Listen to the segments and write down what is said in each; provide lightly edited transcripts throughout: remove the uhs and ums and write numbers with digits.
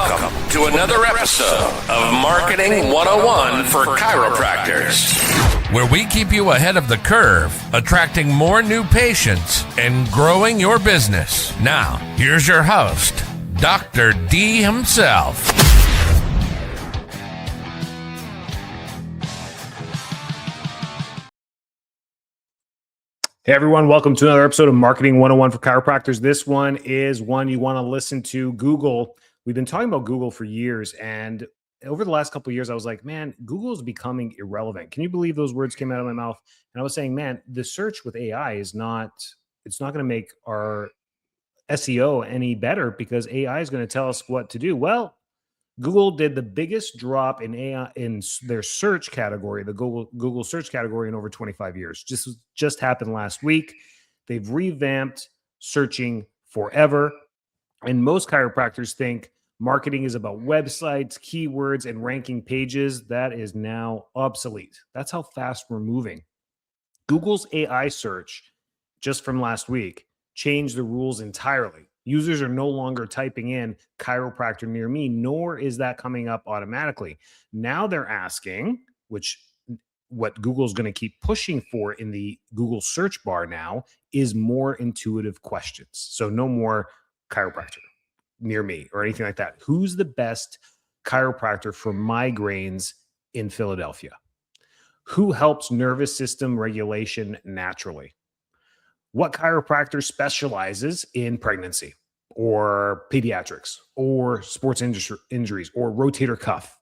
Welcome to another episode of Marketing 101 for Chiropractors, where we keep you ahead of the curve, attracting more new patients and growing your business. Now, here's your host, Dr. D himself. Hey everyone, welcome to another episode of Marketing 101 for Chiropractors. This one is one you want to listen to. Google. We've been talking about Google for years, and over the last couple of years, I was like, man, Google is becoming irrelevant. Can you believe those words came out of my mouth? And I was saying, man, the search with AI it's not going to make our SEO any better because AI is going to tell us what to do. Well, Google did the biggest drop in AI in their search category, the Google search category, in over 25 years. Just happened last week. They've revamped searching forever. And most chiropractors think marketing is about websites, keywords, and ranking pages. That is now obsolete. That's how fast we're moving. Google's AI search, just from last week, changed the rules entirely. Users are no longer typing in chiropractor near me, nor is that coming up automatically. Now they're asking, what Google's going to keep pushing for in the Google search bar now, is more intuitive questions. So no more chiropractor near me or anything like that. Who's the best chiropractor for migraines in Philadelphia? Who helps nervous system regulation naturally? What chiropractor specializes in pregnancy or pediatrics or sports injuries or rotator cuff?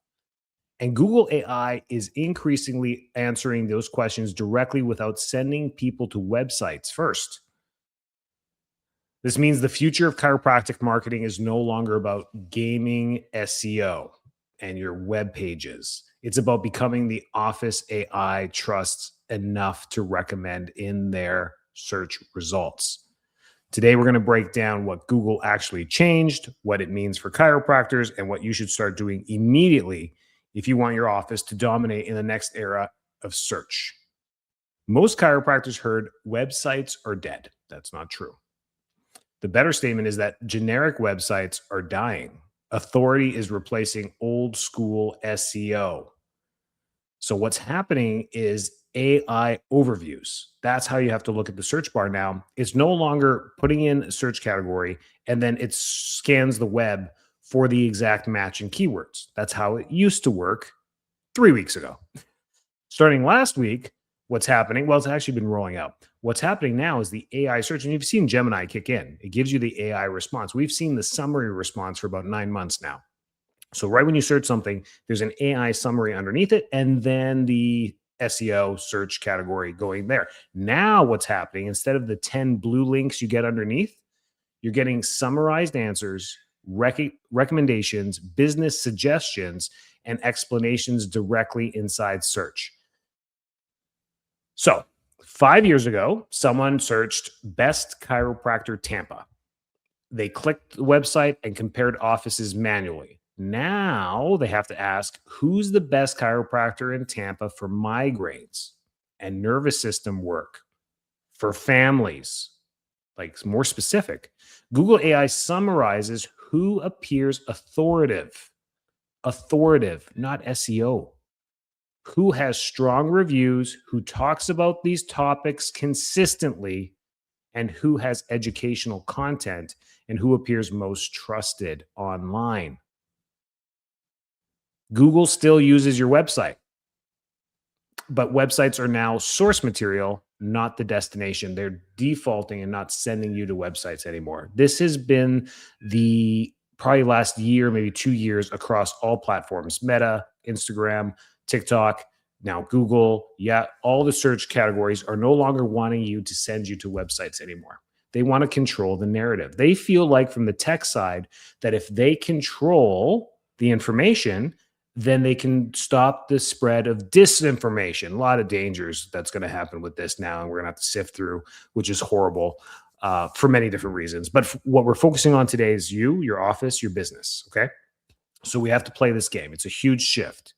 And Google AI is increasingly answering those questions directly without sending people to websites first. This means the future of chiropractic marketing is no longer about gaming SEO and your web pages. It's about becoming the office AI trusts enough to recommend in their search results. Today, we're going to break down what Google actually changed, what it means for chiropractors, and what you should start doing immediately if you want your office to dominate in the next era of search. Most chiropractors heard websites are dead. That's not true. The better statement is that generic websites are dying. Authority is replacing old school SEO. So what's happening is AI overviews. That's how you have to look at the search bar now. It's no longer putting in a search category and then it scans the web for the exact matching keywords. That's how it used to work 3 weeks ago. Starting last week, what's happening? Well, it's actually been rolling out. What's happening now is the AI search, and you've seen Gemini kick in. It gives you the AI response. We've seen the summary response for about 9 months now. So right when you search something, there's an AI summary underneath it, and then the SEO search category going there. Now what's happening, instead of the 10 blue links you get underneath, you're getting summarized answers, recommendations, business suggestions, and explanations directly inside search. So 5 years ago, someone searched best chiropractor Tampa. They clicked the website and compared offices manually. Now they have to ask, who's the best chiropractor in Tampa for migraines and nervous system work for families? Like more specific, Google AI summarizes who appears authoritative, not SEO, who has strong reviews, who talks about these topics consistently, and who has educational content, and who appears most trusted online. Google still uses your website, but websites are now source material, not the destination. They're defaulting and not sending you to websites anymore. This has been the probably last year, maybe 2 years across all platforms: Meta, Instagram, TikTok, now Google. Yeah, all the search categories are no longer wanting you to send you to websites anymore. They want to control the narrative. They feel like from the tech side that if they control the information, then they can stop the spread of disinformation. A lot of dangers that's going to happen with this now, and we're going to have to sift through, which is horrible for many different reasons. But what we're focusing on today is you, your office, your business, okay? So we have to play this game. It's a huge shift.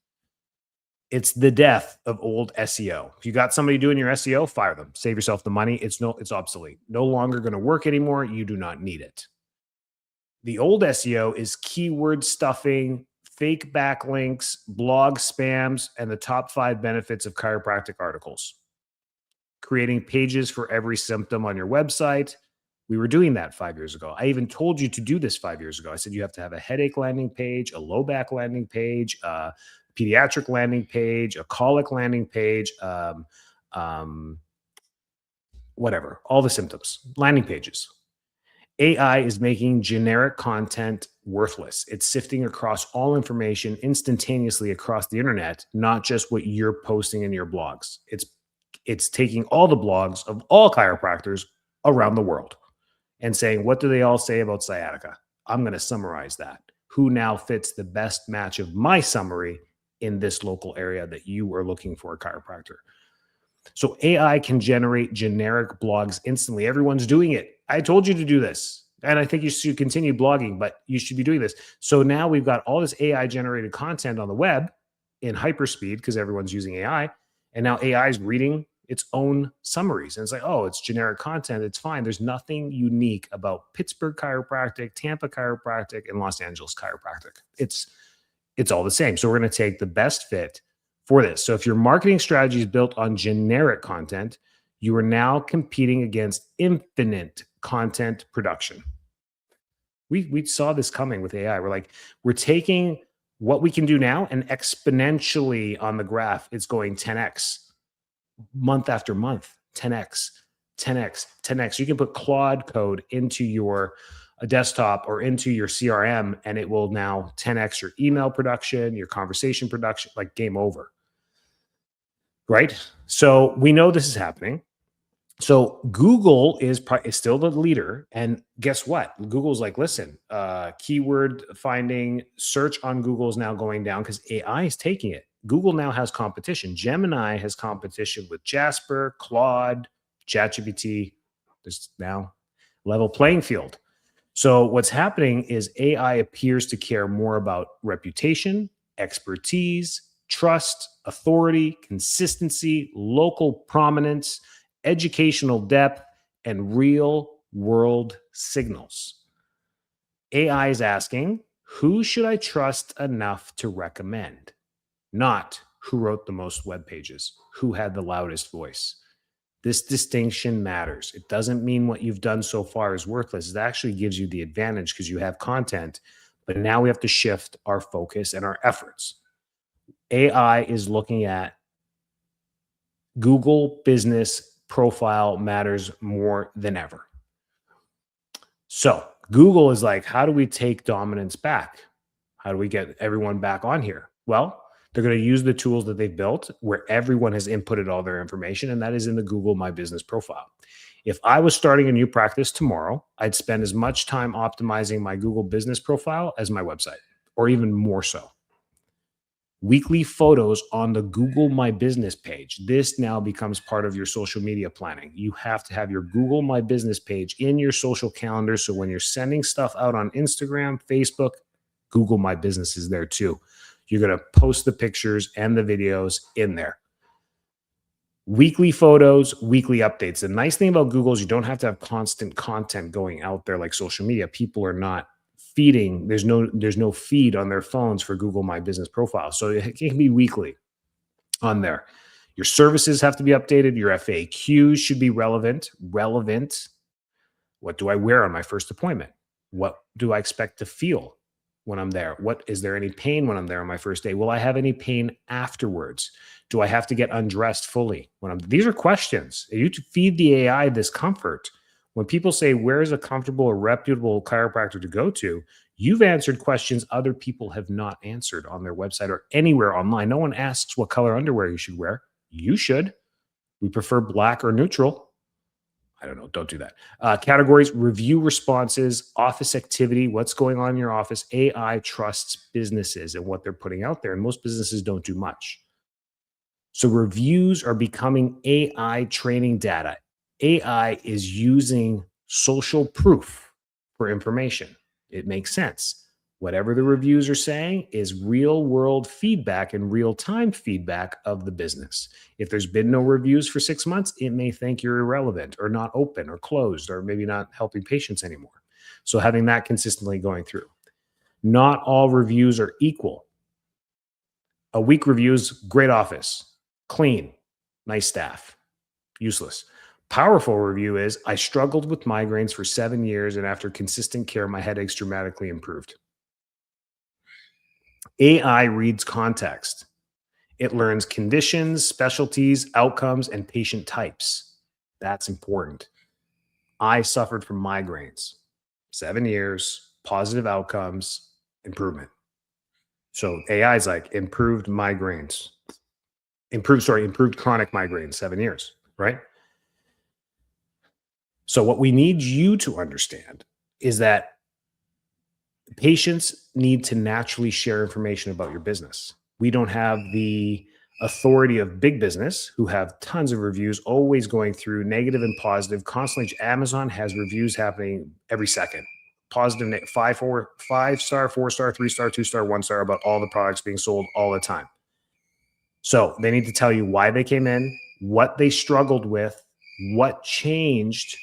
It's the death of old SEO. If you got somebody doing your SEO, fire them. Save yourself the money. It's obsolete. No longer going to work anymore. You do not need it. The old SEO is keyword stuffing, fake backlinks, blog spams, and the top 5 benefits of chiropractic articles. Creating pages for every symptom on your website. We were doing that 5 years ago. I even told you to do this 5 years ago. I said you have to have a headache landing page, a low back landing page, a pediatric landing page, a colic landing page, whatever, all the symptoms, landing pages. AI is making generic content worthless. It's sifting across all information instantaneously across the internet, not just what you're posting in your blogs. It's taking all the blogs of all chiropractors around the world and saying, what do they all say about sciatica? I'm going to summarize that. Who now fits the best match of my summary in this local area that you are looking for a chiropractor? So AI can generate generic blogs instantly. Everyone's doing it. I told you to do this. And I think you should continue blogging, but you should be doing this. So now we've got all this AI generated content on the web in hyperspeed because everyone's using AI. And now AI is reading its own summaries. And it's like, oh, it's generic content. It's fine. There's nothing unique about Pittsburgh chiropractic, Tampa chiropractic, and Los Angeles chiropractic. It's all the same. So we're going to take the best fit for this. So if your marketing strategy is built on generic content, you are now competing against infinite content production. We saw this coming with AI. We're taking what we can do now and exponentially on the graph, it's going 10x month after month, 10x, 10x, 10x. You can put Claude code into your desktop or into your CRM, and it will now 10x your email production, your conversation production, like game over. Right? So we know this is happening. So Google is still the leader. And guess what? Google's like, listen, keyword finding, search on Google is now going down because AI is taking it. Google now has competition. Gemini has competition with Jasper, Claude, ChatGPT. There's now level playing field. So what's happening is AI appears to care more about reputation, expertise, trust, authority, consistency, local prominence, educational depth, and real world signals. AI is asking, who should I trust enough to recommend? Not who wrote the most web pages, who had the loudest voice. This distinction matters. It doesn't mean what you've done so far is worthless. It actually gives you the advantage because you have content, but now we have to shift our focus and our efforts. AI is looking at Google business profile matters more than ever. So Google is like, how do we take dominance back? How do we get everyone back on here? Well, they're going to use the tools that they've built where everyone has inputted all their information, and that is in the Google My Business profile. If I was starting a new practice tomorrow, I'd spend as much time optimizing my Google business profile as my website, or even more so. Weekly photos on the Google My Business page. This now becomes part of your social media planning. You have to have your Google My Business page in your social calendar. So when you're sending stuff out on Instagram, Facebook, Google My Business is there too. You're going to post the pictures and the videos in there. Weekly photos, weekly updates. The nice thing about Google is you don't have to have constant content going out there like social media. People are not feeding. There's no feed on their phones for Google My Business profile. So it can be weekly on there. Your services have to be updated. Your FAQs should be relevant. What do I wear on my first appointment? What do I expect to feel when I'm there? Is there any pain when I'm there on my first day? Will I have any pain afterwards? Do I have to get undressed fully these are questions. You feed the AI this comfort. When people say, where's a comfortable or reputable chiropractor to go to? You've answered questions other people have not answered on their website or anywhere online. No one asks what color underwear you should wear. You should. We prefer black or neutral. I don't know. Don't do that. Categories, review responses, office activity, what's going on in your office. AI trusts businesses and what they're putting out there, and most businesses don't do much. So reviews are becoming AI training data. AI is using social proof for information. It makes sense. Whatever the reviews are saying is real world feedback and real time feedback of the business. If there's been no reviews for 6 months, it may think you're irrelevant or not open or closed or maybe not helping patients anymore. So having that consistently going through. Not all reviews are equal. A weak review is great office, clean, nice staff, useless. Powerful review is I struggled with migraines for 7 years, and after consistent care, my headaches dramatically improved. AI reads context. It learns conditions, specialties, outcomes, and patient types. That's important. I suffered from migraines, 7 years, positive outcomes, improvement. So AI is like improved migraines, improved chronic migraines, 7 years, right? So what we need you to understand is that patients need to naturally share information about your business. We don't have the authority of big business who have tons of reviews, always going through negative and positive, constantly. Amazon has reviews happening every second. Positive, 5 star, 4 star, 3 star, 2 star, 1 star about all the products being sold all the time. So they need to tell you why they came in, what they struggled with, what changed,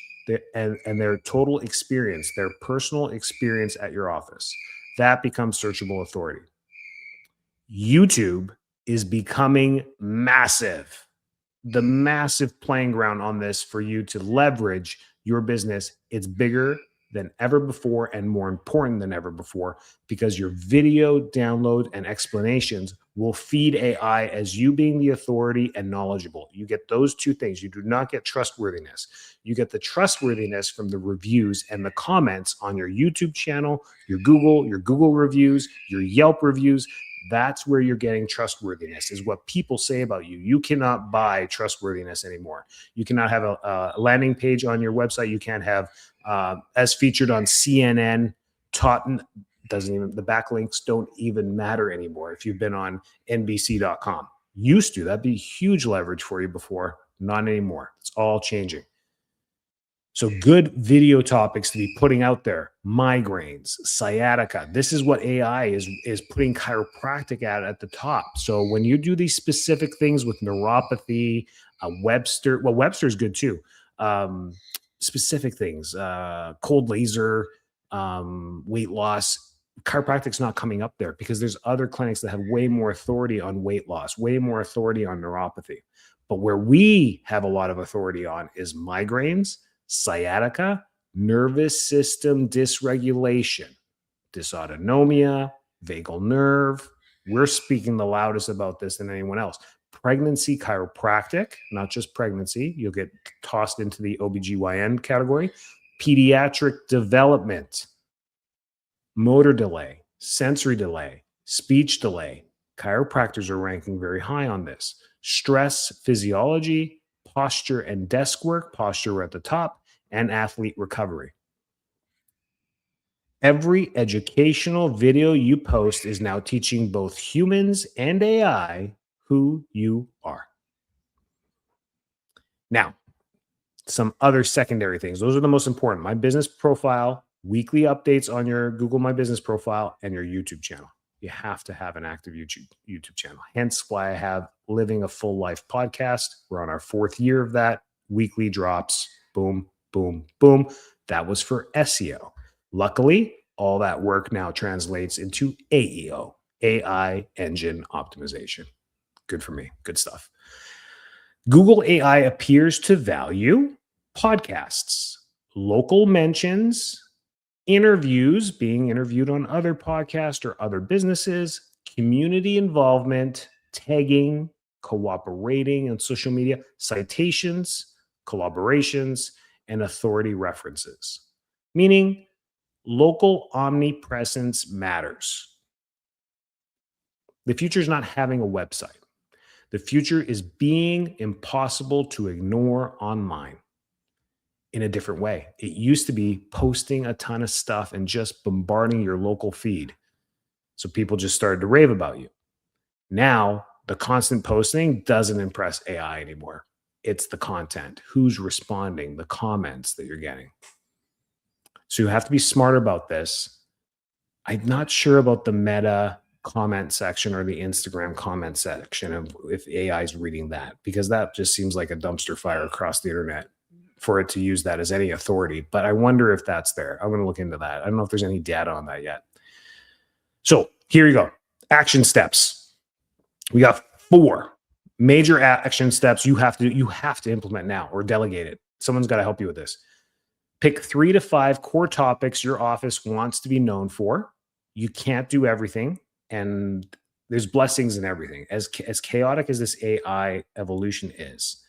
and their total experience, their personal experience at your office. That becomes searchable authority. YouTube is becoming massive. The massive playing ground on this for you to leverage your business. It's bigger than ever before and more important than ever before because your video download and explanations will feed AI as you being the authority and knowledgeable. You get those two things. You do not get trustworthiness. You get the trustworthiness from the reviews and the comments on your YouTube channel, your Google reviews, your Yelp reviews. That's where you're getting trustworthiness, is what people say about you. You cannot buy trustworthiness anymore. You cannot have a landing page on your website. You can't have as featured on CNN, the backlinks don't even matter anymore if you've been on NBC.com. Used to, that'd be huge leverage for you before, not anymore. It's all changing. So good video topics to be putting out there: migraines, sciatica. This is what AI is putting chiropractic at the top. So when you do these specific things with neuropathy, Webster's good too. Specific things, cold laser, weight loss. Chiropractic's not coming up there because there's other clinics that have way more authority on weight loss, way more authority on neuropathy. But where we have a lot of authority on is migraines, sciatica, nervous system dysregulation, dysautonomia, vagal nerve. We're speaking the loudest about this than anyone else. Pregnancy chiropractic, not just pregnancy. You'll get tossed into the OBGYN category. Pediatric development, motor delay, sensory delay, speech delay. Chiropractors are ranking very high on this. Stress physiology, posture and desk work, posture at the top, and athlete recovery. Every educational video you post is now teaching both humans and AI who you are. Now, some other secondary things. Those are the most important. My business profile, weekly updates on your Google My Business profile, and your YouTube channel. You have to have an active YouTube channel. Hence why I have Living a Full Life podcast. We're on our 4th year of that. Weekly drops. Boom, boom, boom. That was for SEO. Luckily, all that work now translates into AEO, AI Engine Optimization. Good for me. Good stuff. Google AI appears to value podcasts, local mentions, interviews, being interviewed on other podcasts or other businesses, community involvement, tagging, cooperating on social media, citations, collaborations, and authority references. Meaning, local omnipresence matters. The future is not having a website. The future is being impossible to ignore online in a different way. It used to be posting a ton of stuff and just bombarding your local feed. So people just started to rave about you. Now, the constant posting doesn't impress AI anymore. It's the content, who's responding, the comments that you're getting. So you have to be smarter about this. I'm not sure about the Meta comment section or the Instagram comment section of if AI is reading that, because that just seems like a dumpster fire across the internet. for it to use that as any authority, but I wonder if that's there. I'm going to look into that. I don't know if there's any data on that yet. So here you go. Action steps. We got 4 major action steps you have to implement now or delegate it. Someone's got to help you with this. Pick 3 to 5 core topics your office wants to be known for. You can't do everything, and there's blessings in everything. As chaotic as this AI evolution is,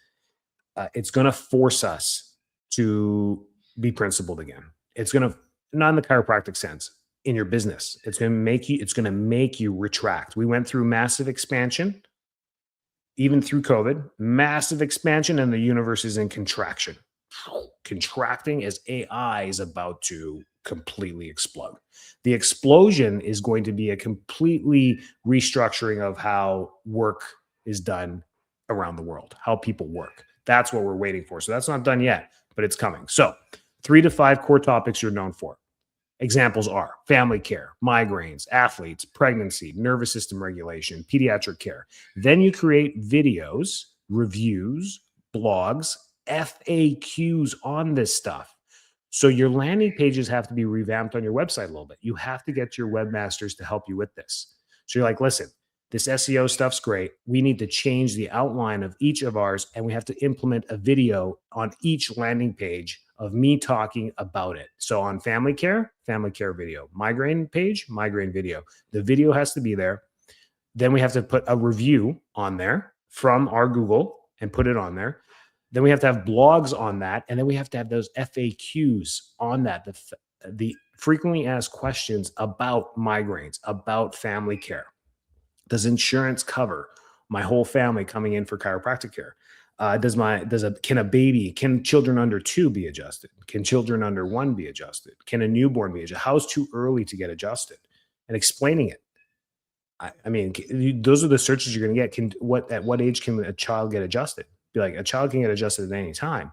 it's going to force us to be principled again. It's going to, not in the chiropractic sense, in your business. It's going to make you retract. We went through massive expansion, even through COVID, massive expansion, and the universe is in contraction. Contracting as AI is about to completely explode. The explosion is going to be a completely restructuring of how work is done around the world, how people work. That's what we're waiting for. So that's not done yet, but it's coming. So 3 to 5 core topics you're known for. Examples are family care, migraines, athletes, pregnancy, nervous system regulation, pediatric care. Then you create videos, reviews, blogs, FAQs on this stuff. So your landing pages have to be revamped on your website a little bit. You have to get your webmasters to help you with this. So you're like, listen, this SEO stuff's great. We need to change the outline of each of ours, and we have to implement a video on each landing page of me talking about it. So on family care video, migraine page, migraine video. The video has to be there. Then we have to put a review on there from our Google and put it on there. Then we have to have blogs on that. And then we have to have those FAQs on that, the frequently asked questions about migraines, about family care. Does insurance cover my whole family coming in for chiropractic care? Can children under 2 be adjusted? Can children under 1 be adjusted? Can a newborn be adjusted? How's too early to get adjusted? And explaining it. I mean, those are the searches you're going to get. At what age can a child get adjusted? Be like, a child can get adjusted at any time.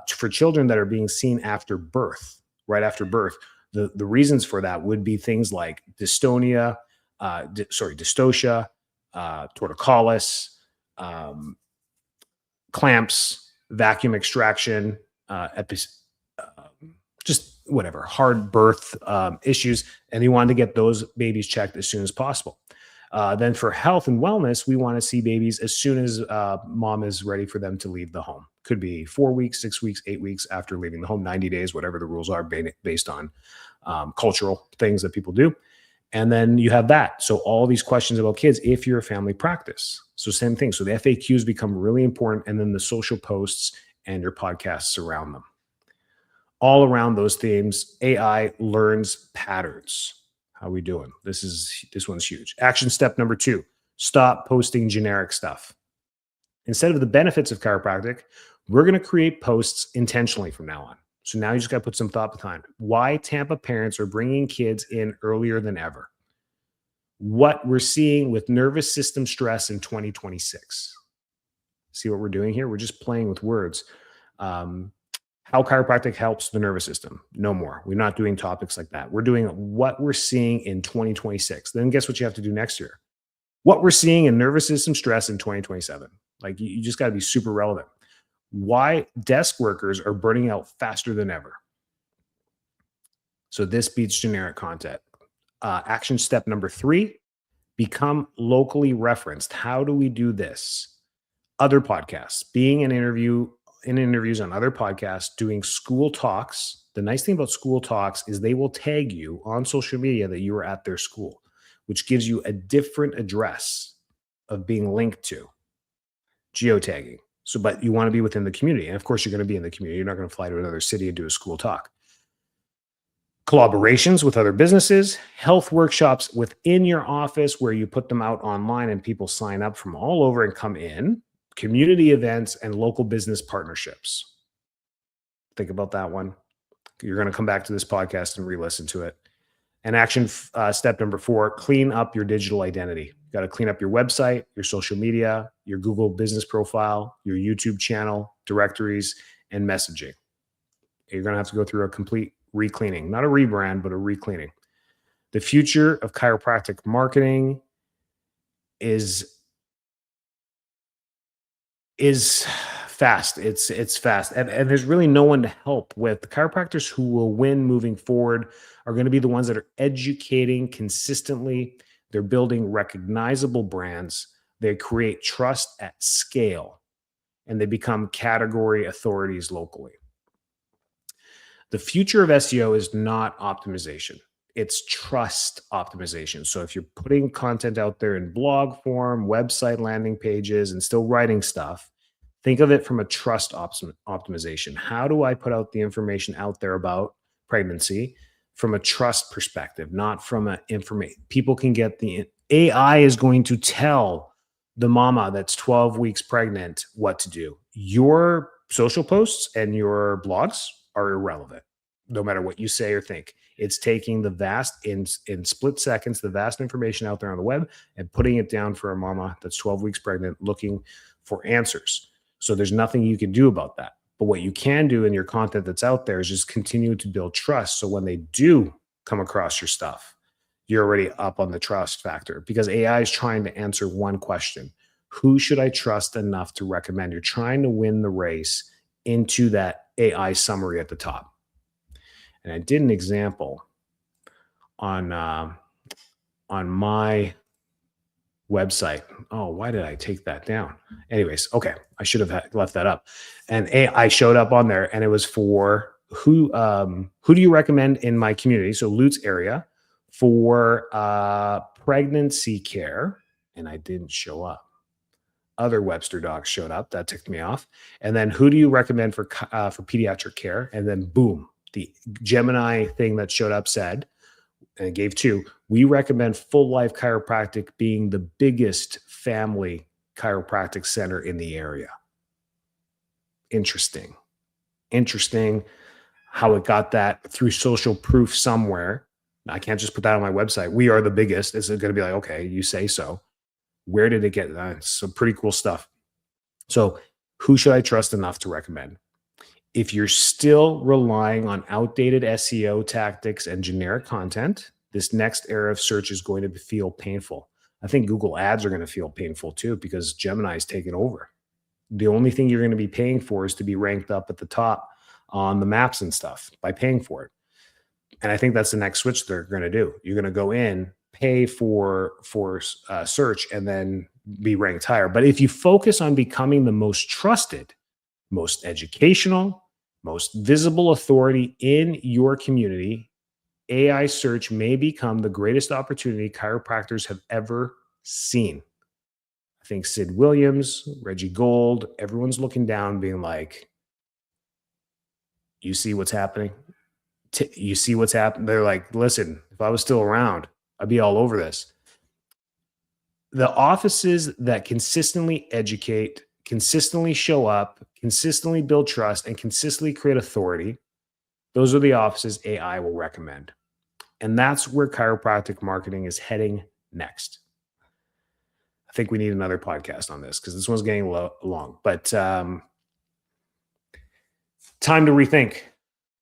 For children that are being seen after birth, right after birth, the reasons for that would be things like dystocia, torticollis, clamps, vacuum extraction, just whatever, hard birth issues. And you want to get those babies checked as soon as possible. Then for health and wellness, we want to see babies as soon as mom is ready for them to leave the home. Could be 4 weeks, 6 weeks, 8 weeks after leaving the home, 90 days, whatever the rules are based on cultural things that people do. And then you have that. So all these questions about kids, if you're a family practice. So same thing. So the FAQs become really important. And then the social posts and your podcasts surround them. All around those themes, AI learns patterns. How are we doing? This one's huge. Action step number 2, stop posting generic stuff. Instead of the benefits of chiropractic, we're going to create posts intentionally from now on. So now you just got to put some thought behind it. Why Tampa parents are bringing kids in earlier than ever. What we're seeing with nervous system stress in 2026. See what we're doing here? We're just playing with words. How chiropractic helps the nervous system. No more. We're not doing topics like that. We're doing what we're seeing in 2026. Then guess what you have to do next year? What we're seeing in nervous system stress in 2027. Like you just got to be super relevant. Why desk workers are burning out faster than ever. So this beats generic content. Action step number 3, become locally referenced. How do we do this? Other podcasts, being in interviews on other podcasts, doing school talks. The nice thing about school talks is they will tag you on social media that you were at their school, which gives you a different address of being linked to. Geotagging. So, but you want to be within the community. And of course, you're going to be in the community. You're not going to fly to another city and do a school talk. Collaborations with other businesses, health workshops within your office where you put them out online and people sign up from all over and come in, community events, and local business partnerships. Think about that one. You're going to come back to this podcast and re-listen to it. And action step number 4, clean up your digital identity. You got to clean up your website, your social media, your Google business profile, your YouTube channel, directories, and messaging. You're going to have to go through a complete re-cleaning, not a rebrand, but a re-cleaning. The future of chiropractic marketing is fast. It's fast. And there's really no one to help with. The chiropractors who will win moving forward are going to be the ones that are educating consistently. They're building recognizable brands. They create trust at scale, and they become category authorities locally. The future of SEO is not optimization. It's trust optimization. So if you're putting content out there in blog form, website landing pages, and still writing stuff, think of it from a trust optimization. How do I put out the information out there about pregnancy from a trust perspective, not from an information? People can get the AI is going to tell the mama that's 12 weeks pregnant what to do. Your social posts and your blogs are irrelevant, no matter what you say or think. It's taking the vast, in split seconds, the vast information out there on the web and putting it down for a mama that's 12 weeks pregnant looking for answers. So there's nothing you can do about that. But what you can do in your content that's out there is just continue to build trust. So when they do come across your stuff, you're already up on the trust factor, because AI is trying to answer one question: who should I trust enough to recommend? You're trying to win the race into that AI summary at the top. And I did an example on my website. Oh, why did I take that down? Anyways, okay, I should have left that up. And I showed up on there, and it was for who do you recommend in my community? So Lutz area for pregnancy care, and I didn't show up. Other Webster docs showed up. That ticked me off. And then who do you recommend for pediatric care? And then boom, the Gemini thing that showed up said, and it gave two, we recommend Full Life Chiropractic being the biggest family chiropractic center in the area. Interesting how it got that through social proof somewhere. I can't just put that on my website. We are the biggest. It's going to be like, okay, you say so. Where did it get that? Some pretty cool stuff. So who should I trust enough to recommend? If you're still relying on outdated SEO tactics and generic content, this next era of search is going to feel painful. I think Google ads are going to feel painful too, because Gemini is taking over. The only thing you're going to be paying for is to be ranked up at the top on the maps and stuff by paying for it. And I think that's the next switch they're going to do. You're going to go in, pay for search, and then be ranked higher. But if you focus on becoming the most trusted, most educational, most visible authority in your community, AI search may become the greatest opportunity chiropractors have ever seen. I think Sid Williams, Reggie Gold, everyone's looking down being like, you see what's happening? You see what's happening? They're like, listen, if I was still around, I'd be all over this. The offices that consistently educate, consistently show up, consistently build trust, and consistently create authority, those are the offices AI will recommend. And that's where chiropractic marketing is heading next. I think we need another podcast on this because this one's getting long. But time to rethink.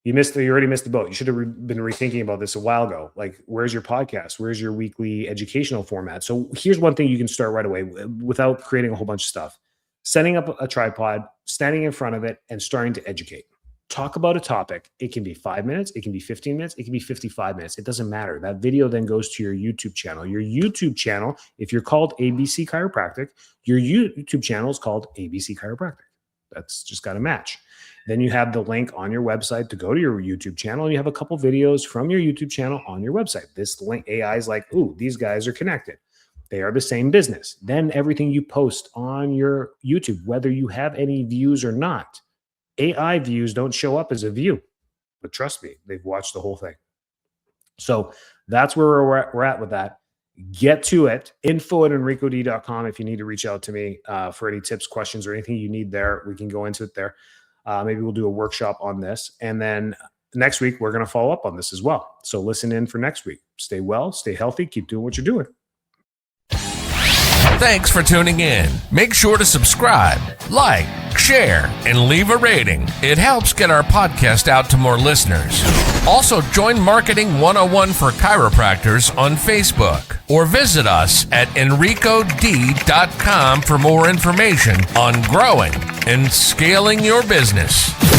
You already missed the boat. You should have been rethinking about this a while ago. Like, where's your podcast? Where's your weekly educational format? So here's one thing you can start right away without creating a whole bunch of stuff. Setting up a tripod, standing in front of it, and starting to educate. Talk about a topic. It can be 5 minutes. It can be 15 minutes. It can be 55 minutes. It doesn't matter. That video then goes to your YouTube channel. Your YouTube channel, if you're called ABC Chiropractic, your YouTube channel is called ABC Chiropractic. That's just got to match. Then you have the link on your website to go to your YouTube channel, and you have a couple videos from your YouTube channel on your website. This link, AI is like, ooh, these guys are connected. They are the same business. Then everything you post on your YouTube, whether you have any views or not, AI views don't show up as a view, but trust me, they've watched the whole thing. So that's where we're at with that. Get to it. info@enricod.com if you need to reach out to me for any tips, questions, or anything you need there. We can go into it there. Maybe we'll do a workshop on this. And then next week, we're going to follow up on this as well. So listen in for next week. Stay well, stay healthy, keep doing what you're doing. Thanks for tuning in. Make sure to subscribe, like, share, and leave a rating. It helps get our podcast out to more listeners. Also, join Marketing 101 for Chiropractors on Facebook or visit us at enricod.com for more information on growing and scaling your business.